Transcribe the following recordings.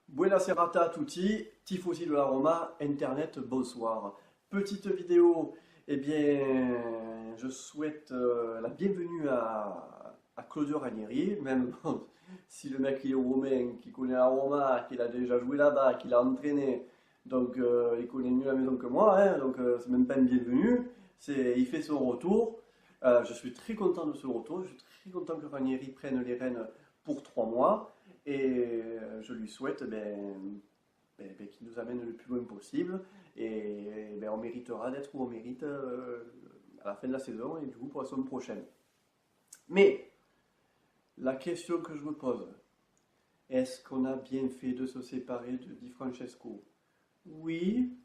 Buona serata a tutti, tifosi de la Roma, Internet, bonsoir. Petite vidéo, je souhaite la bienvenue à Claudio Ranieri, même bon, si le mec il est romain, qui connaît la Roma, qu'il a déjà joué là-bas, qu'il a entraîné, donc il connaît mieux la maison que moi, hein, donc c'est même pas une bienvenue, il fait son retour. Je suis très content de ce retour, je suis très content que Ranieri prenne les rênes pour 3 mois. Et je lui souhaite qu'il nous amène le plus loin possible. Et on méritera d'être où on mérite à la fin de la saison et du coup pour la saison prochaine. Mais la question que je me pose, est-ce qu'on a bien fait de se séparer de Di Francesco? Oui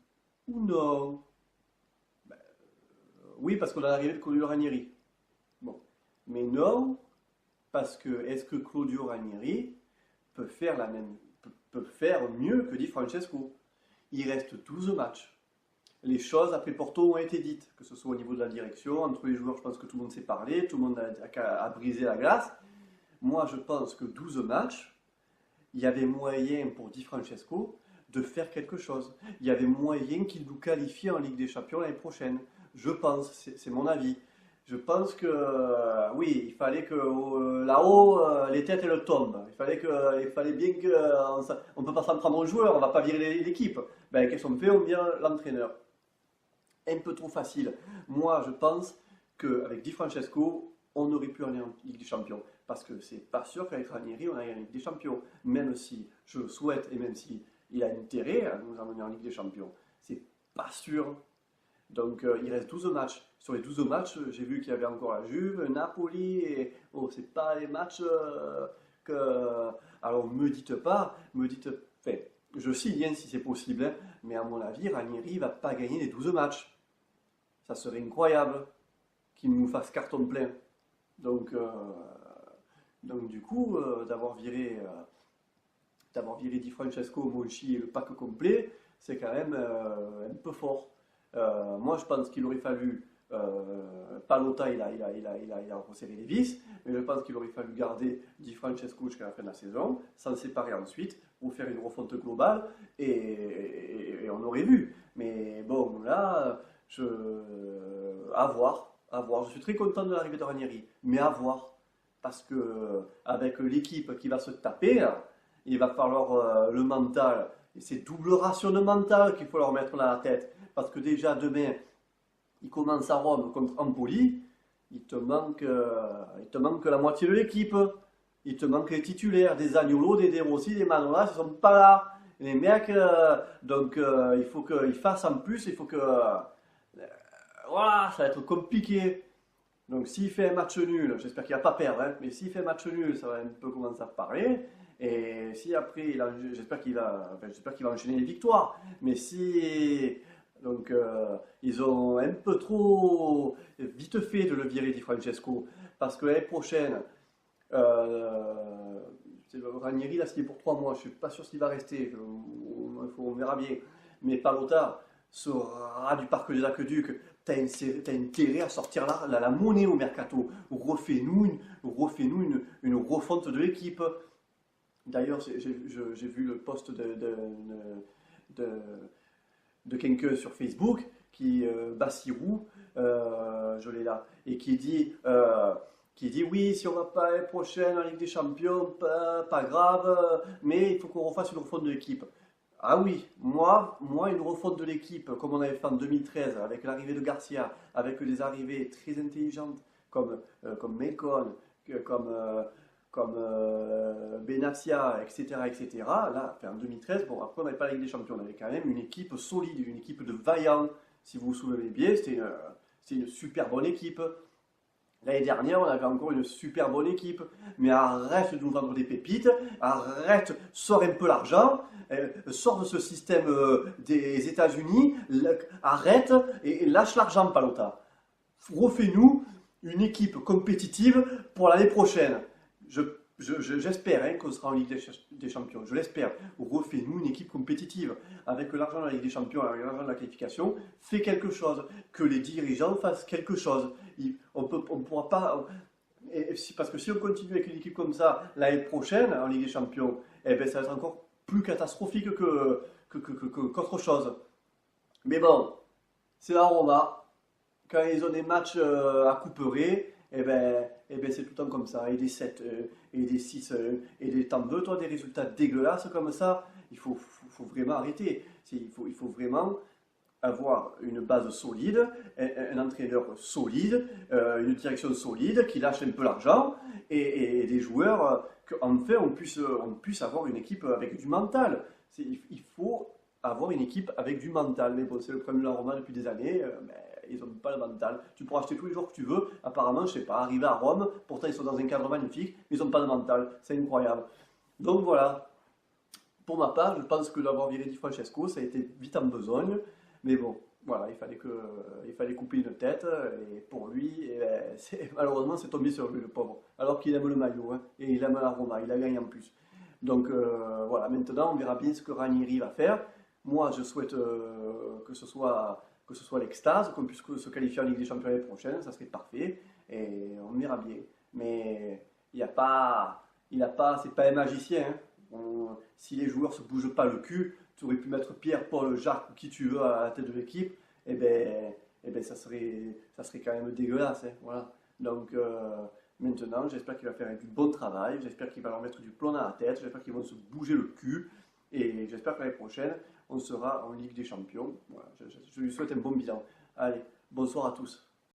ou non? Oui, parce qu'on a l'arrivée de Claudio Ranieri. Bon. Mais non, parce que est-ce que Claudio Ranieri peut faire mieux que Di Francesco? Il reste 12 matchs. Les choses après Porto ont été dites, que ce soit au niveau de la direction, entre les joueurs, je pense que tout le monde s'est parlé, tout le monde a brisé la glace. Moi, je pense que 12 matchs, il y avait moyen pour Di Francesco de faire quelque chose. Il y avait moyen qu'il nous qualifie en Ligue des Champions l'année prochaine. Je pense, c'est mon avis. Je pense que oui, il fallait que là-haut, les têtes elles tombent. Il fallait bien que on peut pas s'en prendre aux joueurs, on va pas virer l'équipe. Ben qu'est-ce qu'on fait? On vire l'entraîneur. Un peu trop facile. Moi, je pense qu'avec Di Francesco, on aurait pu aller en Ligue des Champions. Parce que c'est pas sûr qu'avec Ranieri, on aille en Ligue des Champions. Même si je le souhaite et même si il a intérêt à nous emmener en Ligue des Champions. C'est pas sûr. Donc il reste 12 matchs. Sur les 12 matchs, j'ai vu qu'il y avait encore la Juve, Napoli, et oh, c'est pas les matchs que. Alors me dites, enfin, je signe hein, si c'est possible, hein, mais à mon avis, Ranieri va pas gagner les 12 matchs. Ça serait incroyable qu'il nous fasse carton plein. Donc, euh, donc du coup, d'avoir viré Di Francesco, Monchi et le pack complet, c'est quand même un peu fort. Moi, je pense qu'il aurait fallu. Pallotta, il a resserré les vis, mais je pense qu'il aurait fallu garder Di Francesco jusqu'à la fin de la saison, s'en séparer ensuite, pour faire une refonte globale, et on aurait vu. Mais bon, là, à voir, à voir. Je suis très content de l'arrivée de Ranieri, mais à voir. Parce que avec l'équipe qui va se taper, il va falloir le mental, et c'est double ration de mental qu'il faut leur mettre dans la tête. Parce que déjà demain, il commence à Rome contre Empoli, il te manque la moitié de l'équipe. Il te manque les titulaires, des Zaniolo, des De Rossi, des Manolas, ils ne sont pas là. Les mecs, il faut qu'ils fassent en plus, il faut que. Voilà, ça va être compliqué. Donc s'il fait un match nul, j'espère qu'il ne va pas perdre, hein, mais s'il fait un match nul, ça va un peu commencer à parler. Et si après, j'espère qu'il va enchaîner les victoires. Mais si. Donc ils ont un peu trop vite fait de le virer Di Francesco. Parce que l'année prochaine, Ranieri l'a signé pour 3 mois. Je ne suis pas sûr s'il va rester. On verra bien. Mais Pallotta sera du parc des Aqueducs. T'as intérêt à sortir la monnaie au mercato. Refais-nous une refonte de l'équipe. D'ailleurs, j'ai vu le post de, de quelqu'un sur Facebook, Bassirou, je l'ai là, et qui dit oui, si on va pas l'année prochaine en Ligue des Champions, pas grave, mais il faut qu'on refasse une refonte de l'équipe. Ah oui, moi, une refonte de l'équipe, comme on avait fait en 2013, avec l'arrivée de Garcia, avec des arrivées très intelligentes, comme Mekon, comme Benassia, etc., etc. Là, en 2013, bon, après on n'avait pas la Ligue des Champions, on avait quand même une équipe solide, une équipe de vaillants. Si vous vous souvenez bien, c'était une super bonne équipe. L'année dernière, on avait encore une super bonne équipe. Mais arrête de nous vendre des pépites, arrête, sors un peu l'argent, sors de ce système des États-Unis, arrête et lâche l'argent, Pallotta. Refais-nous une équipe compétitive pour l'année prochaine. J'espère hein, qu'on sera en Ligue des Champions, je l'espère. Refais-nous une équipe compétitive. Avec l'argent de la Ligue des Champions, avec l'argent de la qualification, fais quelque chose. Que les dirigeants fassent quelque chose. On pourra pas. Parce que si on continue avec une équipe comme ça l'année prochaine en Ligue des Champions, eh ben, ça va être encore plus catastrophique qu'autre chose. Mais bon, c'est la Roma. Quand ils ont des matchs à couperer, c'est tout le temps comme ça. Et des 7 et des 6 et des t'en veux, toi, des résultats dégueulasses comme ça. Il faut vraiment arrêter. Il faut vraiment avoir une base solide, un entraîneur solide, une direction solide qui lâche un peu l'argent et des joueurs qu'enfin on puisse avoir une équipe avec du mental. Il faut avoir une équipe avec du mental. Mais bon, c'est le problème de la Roma depuis des années. Ils n'ont pas le mental. Tu pourras acheter tous les jours que tu veux. Apparemment, je sais pas, arriver à Rome, pourtant ils sont dans un cadre magnifique, mais ils n'ont pas de mental. C'est incroyable. Donc voilà. Pour ma part, je pense que d'avoir viré Di Francesco, ça a été vite en besogne. Mais bon, voilà, il fallait couper une tête. Et pour lui, malheureusement, c'est tombé sur lui, le pauvre. Alors qu'il aime le maillot, hein, et il aime la Roma, il a gagné en plus. Donc voilà, maintenant, on verra bien ce que Ranieri va faire. Moi, je souhaite que ce soit l'extase, qu'on puisse se qualifier en Ligue des Champions l'année prochaine, ça serait parfait. Et on verra bien. Mais c'est pas un magicien, hein. Si les joueurs se bougent pas le cul, tu aurais pu mettre Pierre, Paul, Jacques ou qui tu veux à la tête de l'équipe, ça serait quand même dégueulasse, hein, voilà. Donc maintenant, j'espère qu'il va faire du bon travail, j'espère qu'il va leur mettre du plomb dans la tête, j'espère qu'ils vont se bouger le cul, et j'espère que l'année prochaine, on sera en Ligue des Champions. Voilà, je lui souhaite un bon bilan. Allez, bonsoir à tous.